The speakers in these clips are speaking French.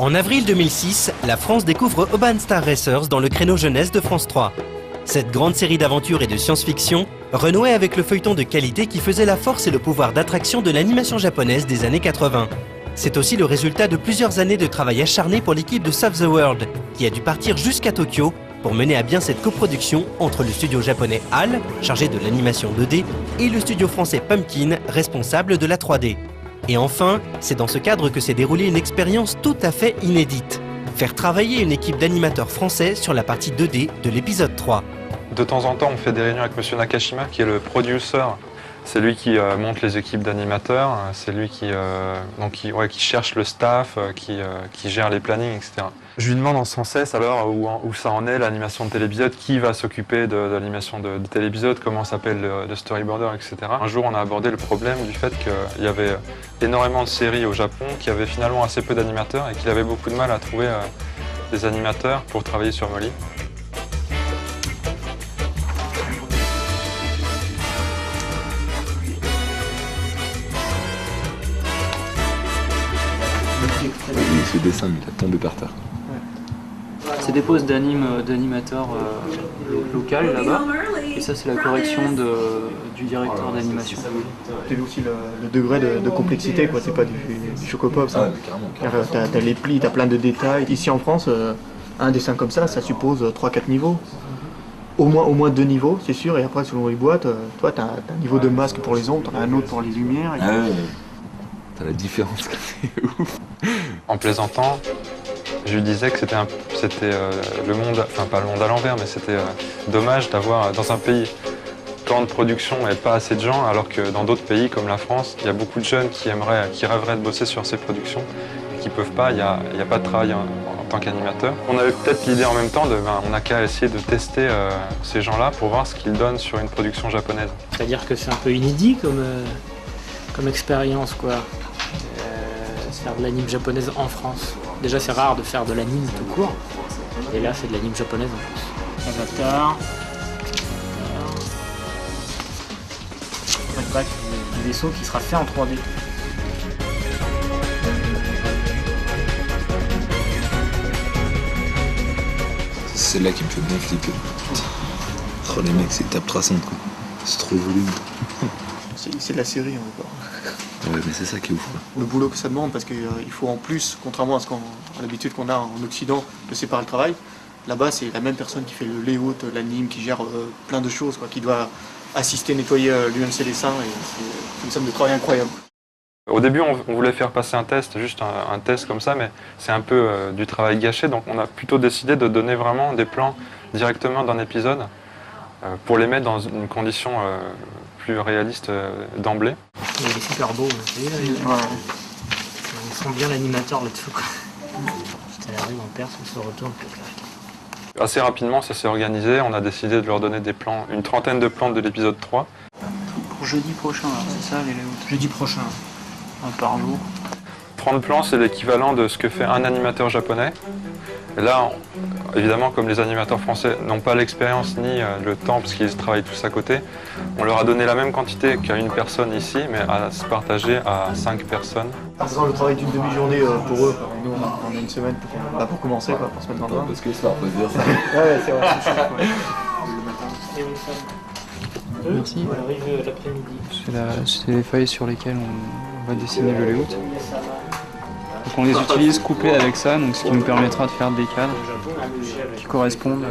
En avril 2006, la France découvre Urban Star Racers dans le créneau jeunesse de France 3. Cette grande série d'aventures et de science-fiction renouait avec le feuilleton de qualité qui faisait la force et le pouvoir d'attraction de l'animation japonaise des années 80. C'est aussi le résultat de plusieurs années de travail acharné pour l'équipe de Save the World, qui a dû partir jusqu'à Tokyo pour mener à bien cette coproduction entre le studio japonais HAL, chargé de l'animation 2D, et le studio français Pumpkin, responsable de la 3D. Et enfin, c'est dans ce cadre que s'est déroulée une expérience tout à fait inédite. Faire travailler une équipe d'animateurs français sur la partie 2D de l'épisode 3. De temps en temps, on fait des réunions avec M. Nakashima, qui est le producer. C'est lui qui monte les équipes d'animateurs, c'est lui qui cherche le staff, qui gère les plannings, etc. Je lui demande sans cesse alors où ça en est, l'animation de télépisode, qui va s'occuper de l'animation de télépisode, comment s'appelle le storyboarder, etc. Un jour, on a abordé le problème du fait qu'il y avait énormément de séries au Japon, qu'il y avait finalement assez peu d'animateurs et qu'il avait beaucoup de mal à trouver des animateurs pour travailler sur Molly. Ce dessin, il a tombé par terre. C'est des poses d'animateurs local là-bas, et ça c'est la correction du directeur d'animation. C'est aussi le degré de complexité, quoi. C'est pas du chocopop, ça. T'as les plis, t'as plein de détails. Ici en France, un dessin comme ça suppose 3-4 niveaux. Au moins 2 niveaux, c'est sûr, et après selon les boîtes, toi t'as un niveau de masque pour les ombres, t'en as un autre pour les lumières. T'as la différence, c'est ouf. En plaisantant, je lui disais que c'était le monde, enfin pas le monde à l'envers, mais c'était dommage d'avoir dans un pays tant de production et pas assez de gens, alors que dans d'autres pays comme la France, il y a beaucoup de jeunes qui rêveraient de bosser sur ces productions et qui peuvent pas, il n'y a pas de travail en tant qu'animateur. On avait peut-être l'idée en même temps on n'a qu'à essayer de tester ces gens-là pour voir ce qu'ils donnent sur une production japonaise. C'est-à-dire que c'est un peu inédit comme expérience, quoi. Faire de l'anime japonaise en France. Déjà, c'est rare de faire de l'anime tout court. Et là, c'est de l'anime japonaise en plus. Avatar. Du vaisseau qui sera fait en 3D. C'est là qui me fait bien flipper. Oh les mecs, c'est tape 300 quoi. C'est trop volume. C'est de la série, on va pas. Ouais, mais c'est ça qui est ouf. Quoi. Le boulot que ça demande, parce qu'il faut en plus, contrairement à l'habitude qu'on a en Occident, de séparer le travail, là-bas c'est la même personne qui fait le layout, l'anime, qui gère plein de choses, quoi, qui doit assister, nettoyer l'UMC dessin, et c'est une somme de travail incroyable. Au début, on voulait faire passer un test, juste un test comme ça, mais c'est un peu du travail gâché, donc on a plutôt décidé de donner vraiment des plans directement d'un épisode pour les mettre dans une condition plus réaliste d'emblée. Il est super beau, on sent bien l'animateur là-dessous. Ça arrive en perce, on se retourne. Assez rapidement, ça s'est organisé, on a décidé de leur donner des plans, une trentaine de plans de l'épisode 3. Pour jeudi prochain, c'est ça les layouts? Jeudi prochain. Un par jour. 30 plans, c'est l'équivalent de ce que fait un animateur japonais. Et là, évidemment, comme les animateurs français n'ont pas l'expérience ni le temps, parce qu'ils travaillent tous à côté, on leur a donné la même quantité qu'à une personne ici, mais à se partager à 5 personnes. Par exemple, le travail d'une demi-journée pour eux, nous on a une semaine pour commencer, quoi, pour se mettre en train. Parce que ça, on peut dire ça. Ouais, c'est vrai, c'est chouette, ouais. Merci. On arrive l'après-midi. C'est les feuilles sur lesquelles on va dessiner le layout. Donc on les utilise couplés avec ça, donc ce qui nous permettra de faire des cadres qui correspondent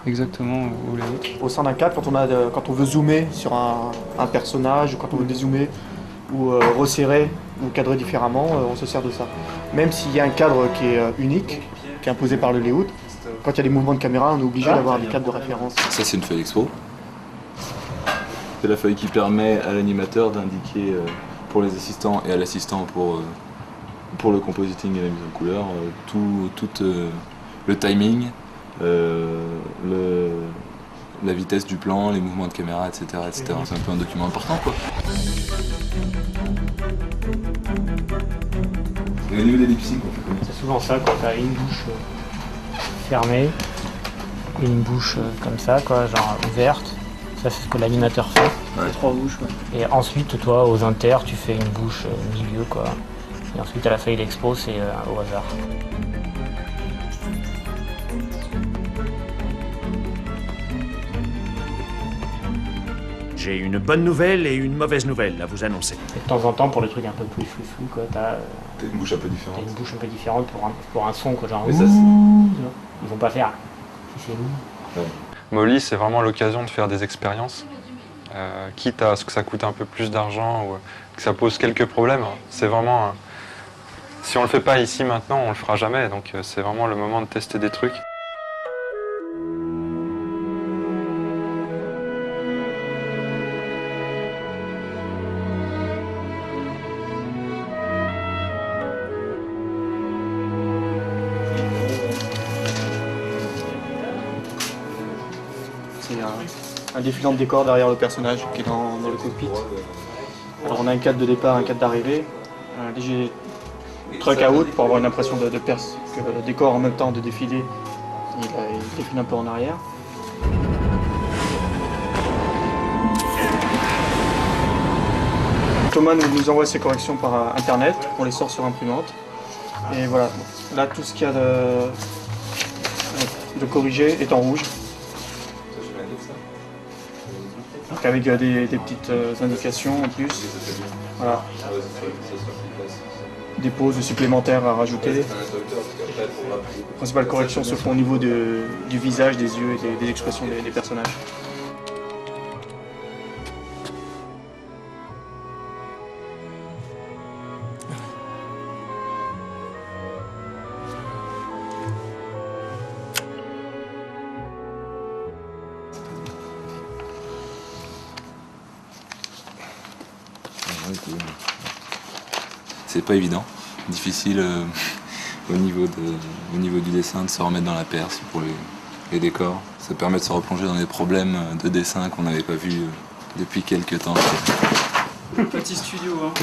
exactement au layout. Au sein d'un cadre, quand on veut zoomer sur un personnage, ou quand on veut dézoomer, ou resserrer, ou cadrer différemment, on se sert de ça. Même s'il y a un cadre qui est unique, qui est imposé par le layout, quand il y a des mouvements de caméra, on est obligé d'avoir des cadres de référence. Ça, c'est une feuille expo. C'est la feuille qui permet à l'animateur d'indiquer pour les assistants et à l'assistant pour le compositing et la mise en couleur tout le timing, la vitesse du plan, les mouvements de caméra, etc. etc. C'est un peu un document important, quoi. Et au niveau des lip-sync, on fait comment? C'est souvent ça, quand t'as une bouche fermée, une bouche comme ça, quoi, genre ouverte. Ça, c'est ce que l'animateur fait. Ouais. 3 bouches, ouais. Et ensuite, toi, aux inter, tu fais une bouche milieu, quoi. Et ensuite à la feuille d'expo, c'est au hasard. J'ai une bonne nouvelle et une mauvaise nouvelle à vous annoncer. Et de temps en temps, pour le truc un peu plus foufou, quoi, t'as T'as une bouche un peu différente. une bouche un peu différente pour un son, quoi, genre Mais ça, ils vont pas faire si c'est nous. Molly, c'est vraiment l'occasion de faire des expériences, quitte à ce que ça coûte un peu plus d'argent ou que ça pose quelques problèmes. C'est vraiment, si on le fait pas ici maintenant, on le fera jamais. Donc c'est vraiment le moment de tester des trucs. C'est un défilant de décor derrière le personnage qui est dans le cockpit. Alors on a un cadre de départ, un cadre d'arrivée, un léger truck out pour avoir une impression de perce, que le décor en même temps de défiler, il défile un peu en arrière. Thomas nous envoie ses corrections par internet, on les sort sur imprimante. Et voilà, là tout ce qu'il y a de corrigé est en rouge. Donc avec des petites indications en plus. Voilà. Des pauses supplémentaires à rajouter. Les principales corrections se font au niveau du visage, des yeux et des expressions des personnages. C'est pas évident, difficile au niveau du dessin de se remettre dans la perce pour les décors. Ça permet de se replonger dans des problèmes de dessin qu'on n'avait pas vus depuis quelques temps. Petit studio, hein.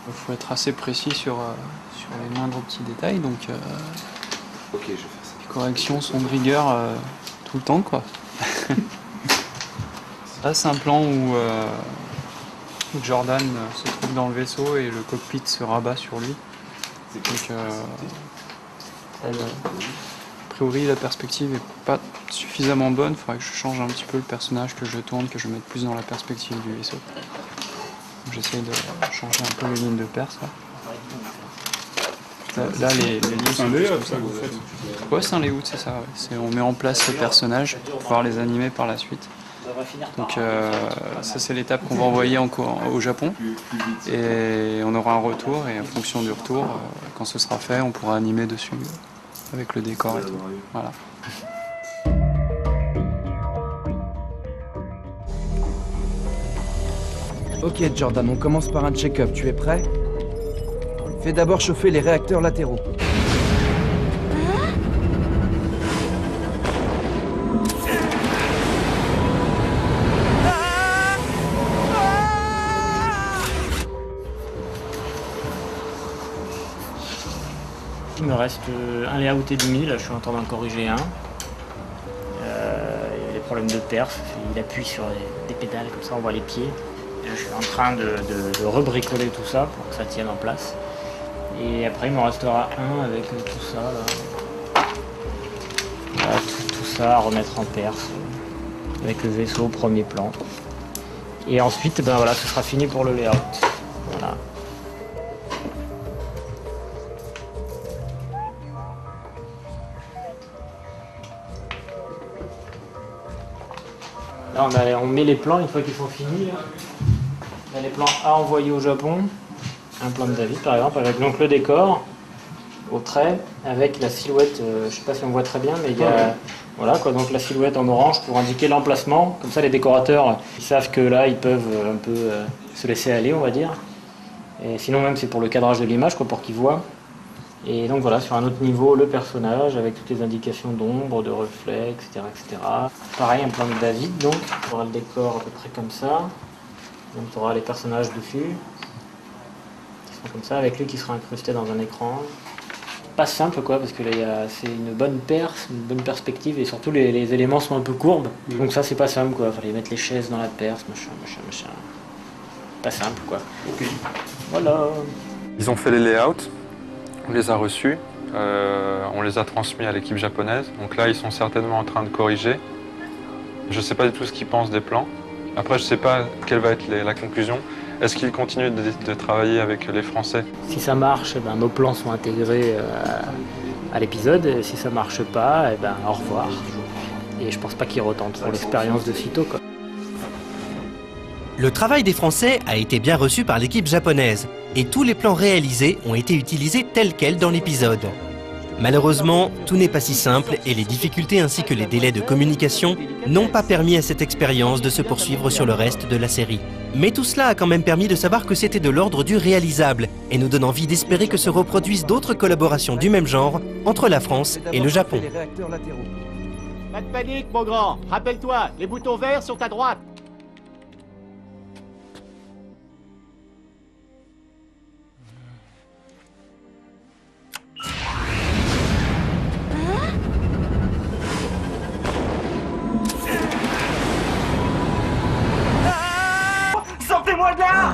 Il faut être assez précis sur les moindres petits détails, donc Ok, je vais faire ça. les corrections sont de rigueur tout le temps, quoi. Là, c'est un plan où Jordan se trouve dans le vaisseau et le cockpit se rabat sur lui. Donc, a priori, la perspective est pas suffisamment bonne. Il faudrait que je change un petit peu le personnage, que je tourne, que je mette plus dans la perspective du vaisseau. J'essaye de changer un peu les lignes de perce. Là, les lignes sont plus comme ça. Ouais, c'est un layout, c'est ça. Ouais. On met en place ce personnage pour pouvoir les animer par la suite. Donc ça, c'est l'étape qu'on va envoyer au Japon. Et on aura un retour, et en fonction du retour, quand ce sera fait, on pourra animer dessus avec le décor et tout. Voilà. Ok Jordan, on commence par un check-up, tu es prêt? Fais d'abord chauffer les réacteurs latéraux. Il me reste un layout et demi, là je suis en train d'en corriger un. Il y a des problèmes de perf, il appuie sur des pédales, comme ça on voit les pieds. Et là, je suis en train de rebricoler tout ça pour que ça tienne en place. Et après il m'en restera un avec tout ça là. Voilà, tout ça à remettre en perf avec le vaisseau au premier plan. Et ensuite ben voilà, ce sera fini pour le layout. Voilà. Là on met les plans une fois qu'ils sont finis. Là. On a les plans à envoyer au Japon. Un plan de David par exemple, avec donc le décor au trait, avec la silhouette, je sais pas si on voit très bien, mais il y a voilà quoi, donc la silhouette en orange pour indiquer l'emplacement. Comme ça les décorateurs ils savent que là ils peuvent un peu se laisser aller, on va dire. Et sinon même c'est pour le cadrage de l'image quoi, pour qu'ils voient. Et donc voilà, sur un autre niveau, le personnage avec toutes les indications d'ombre, de reflets, etc., etc. Pareil, un plan de David donc, tu auras le décor à peu près comme ça. Donc tu auras les personnages dessus. Comme ça, avec lui qui sera incrusté dans un écran. pas simple quoi, parce que là c'est une bonne perce, une bonne perspective et surtout les éléments sont un peu courbes. Donc ça c'est pas simple quoi, fallait mettre les chaises dans la perce, machin. Pas simple quoi. Voilà. Ils ont fait les layouts, on les a reçus, on les a transmis à l'équipe japonaise. Donc là ils sont certainement en train de corriger. Je sais pas du tout ce qu'ils pensent des plans. Après je sais pas quelle va être la conclusion. Est-ce qu'ils continuent de travailler avec les Français? Si ça marche, eh ben, nos plans sont intégrés à l'épisode. Et si ça marche pas, eh ben, au revoir. Et je pense pas qu'ils retenteront l'expérience de sitôt, quoi. Le travail des Français a été bien reçu par l'équipe japonaise et tous les plans réalisés ont été utilisés tels quels dans l'épisode. Malheureusement, tout n'est pas si simple et les difficultés ainsi que les délais de communication n'ont pas permis à cette expérience de se poursuivre sur le reste de la série. Mais tout cela a quand même permis de savoir que c'était de l'ordre du réalisable et nous donne envie d'espérer que se reproduisent d'autres collaborations du même genre entre la France et le Japon. Pas de panique, mon grand. Rappelle-toi, les boutons verts sont à droite. Sortez-moi de là!